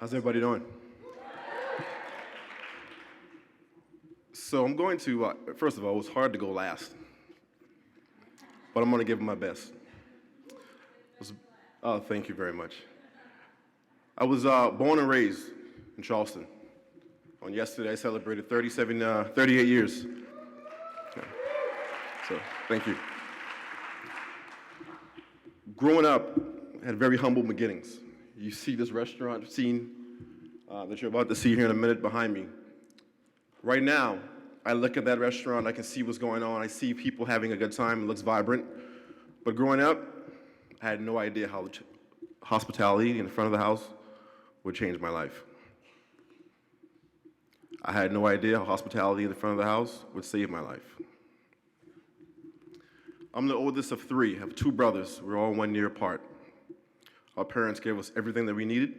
How's everybody doing? So I'm going to, first of all, it was hard to go last, but I'm going to give it my best. Oh, thank you very much. I was born and raised in Charleston. On yesterday, I celebrated 38 years. Yeah. So, thank you. Growing up, I had very humble beginnings. You see this restaurant scene that you're about to see here in a minute behind me. Right now, I look at that restaurant, I can see what's going on, I see people having a good time, it looks vibrant. But growing up, I had no idea how hospitality in the front of the house would change my life. I had no idea how hospitality in the front of the house would save my life. I'm the oldest of three. I have two brothers. We're all 1 year apart. Our parents gave us everything that we needed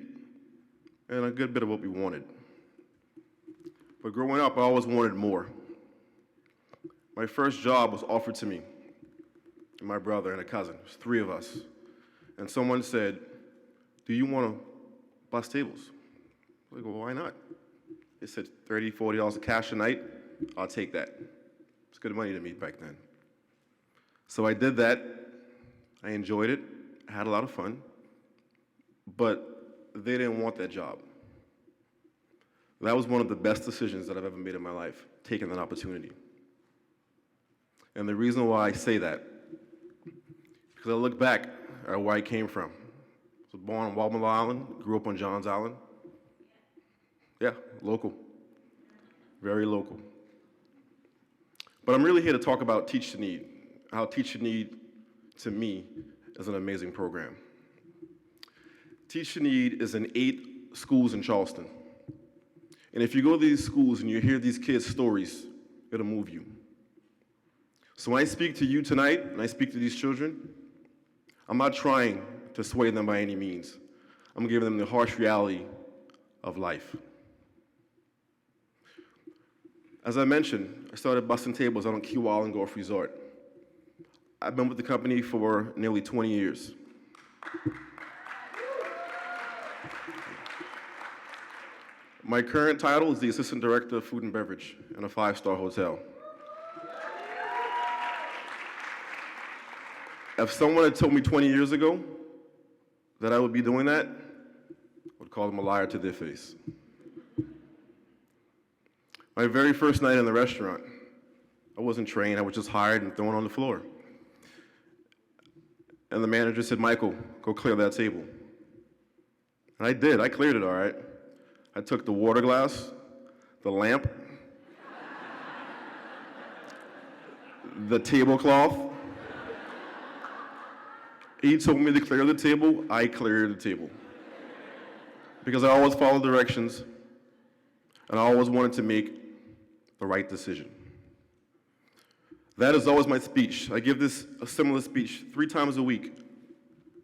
and a good bit of what we wanted. But growing up, I always wanted more. My first job was offered to me, and my brother and a cousin. There's three of us. And someone said, "Do you want to bus tables?" I was like, "Well, why not?" They said $30, $40 of cash a night. I'll take that. It's good money to me back then. So I did that. I enjoyed it. I had a lot of fun. But they didn't want that job. That was one of the best decisions that I've ever made in my life, taking that opportunity. And the reason why I say that, because I look back at where I came from. I was born on Walmart Island, grew up on Johns Island. Yeah, local. Very local. But I'm really here to talk about Teach to Need, how Teach to Need, to me, is an amazing program. Teach to Need is in 8 schools in Charleston. And if you go to these schools and you hear these kids' stories, it'll move you. So when I speak to you tonight, and I speak to these children, I'm not trying to sway them by any means. I'm giving them the harsh reality of life. As I mentioned, I started busting tables out on Key Island Golf Resort. I've been with the company for nearly 20 years. My current title is the Assistant Director of Food and Beverage in a 5-star hotel. If someone had told me 20 years ago that I would be doing that, I would call them a liar to their face. My very first night in the restaurant, I wasn't trained, I was just hired and thrown on the floor. And the manager said, "Michael, go clear that table." And I did, I cleared it all right. I took the water glass, the lamp, the tablecloth. He told me to clear the table, I cleared the table. Because I always follow directions, and I always wanted to make the right decision. That is always my speech. I give a similar speech 3 times a week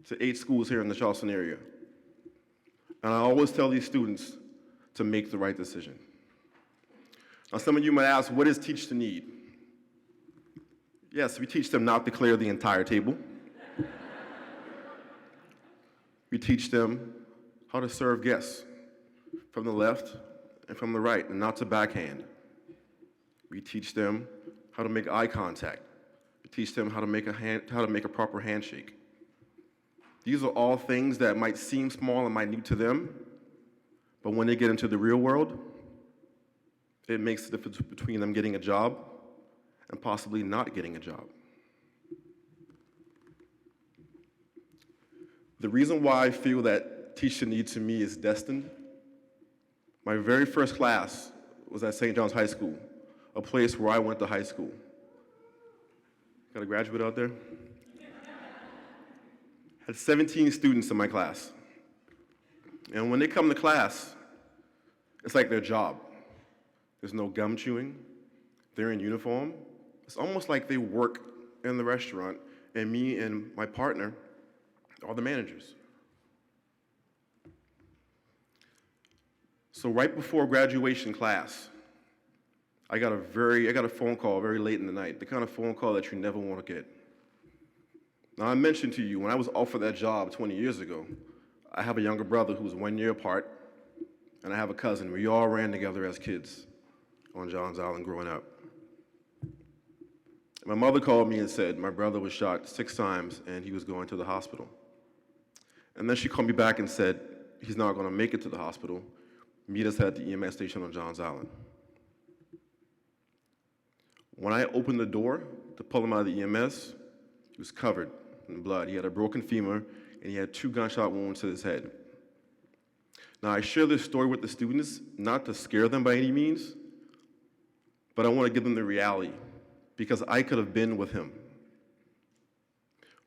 to 8 schools here in the Charleston area. And I always tell these students to make the right decision. Now, some of you might ask, what is Teach to Need? Yes, we teach them not to clear the entire table. We teach them how to serve guests from the left and from the right, and not to backhand. We teach them how to make eye contact. We teach them how to make a proper handshake. These are all things that might seem small and minute to them, but when they get into the real world, it makes the difference between them getting a job and possibly not getting a job. The reason why I feel that Teach to Need to me is destined, my very first class was at St. John's High School, a place where I went to high school. Got a graduate out there? Had 17 students in my class. And when they come to class, it's like their job. There's no gum chewing. They're in uniform. It's almost like they work in the restaurant, and me and my partner are the managers. So right before graduation class, I got a phone call very late in the night, the kind of phone call that you never want to get. Now, I mentioned to you, when I was offered that job 20 years ago, I have a younger brother who's 1 year apart, and I have a cousin. We all ran together as kids on Johns Island growing up. My mother called me and said my brother was shot 6 times and he was going to the hospital. And then she called me back and said, he's not going to make it to the hospital. Meet us at the EMS station on Johns Island. When I opened the door to pull him out of the EMS, he was covered in blood. He had a broken femur and he had 2 gunshot wounds to his head. Now, I share this story with the students, not to scare them by any means, but I want to give them the reality, because I could have been with him.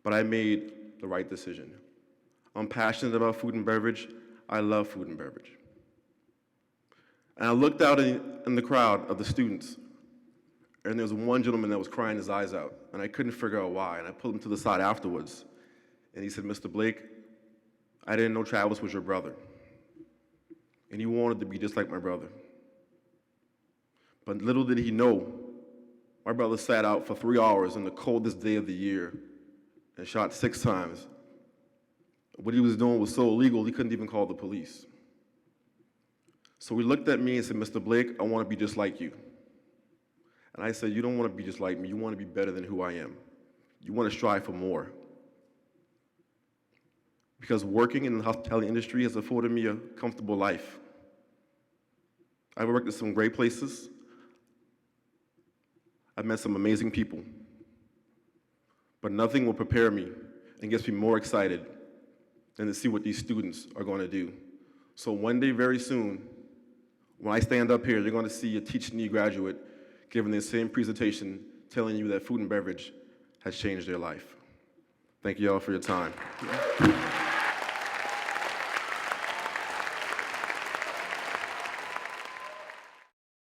But I made the right decision. I'm passionate about food and beverage. I love food and beverage. And I looked out in the crowd of the students, and there was one gentleman that was crying his eyes out, and I couldn't figure out why. And I pulled him to the side afterwards, and he said, "Mr. Blake, I didn't know Travis was your brother. And he wanted to be just like my brother." But little did he know, my brother sat out for 3 hours on the coldest day of the year and shot 6 times. What he was doing was so illegal, he couldn't even call the police. So he looked at me and said, "Mr. Blake, I want to be just like you." And I said, "You don't want to be just like me. You want to be better than who I am. You want to strive for more." Because working in the hospitality industry has afforded me a comfortable life. I've worked at some great places. I've met some amazing people. But nothing will prepare me and gets me more excited than to see what these students are going to do. So one day, very soon, when I stand up here, you're going to see a Teach NE graduate giving the same presentation, telling you that food and beverage has changed their life. Thank you all for your time.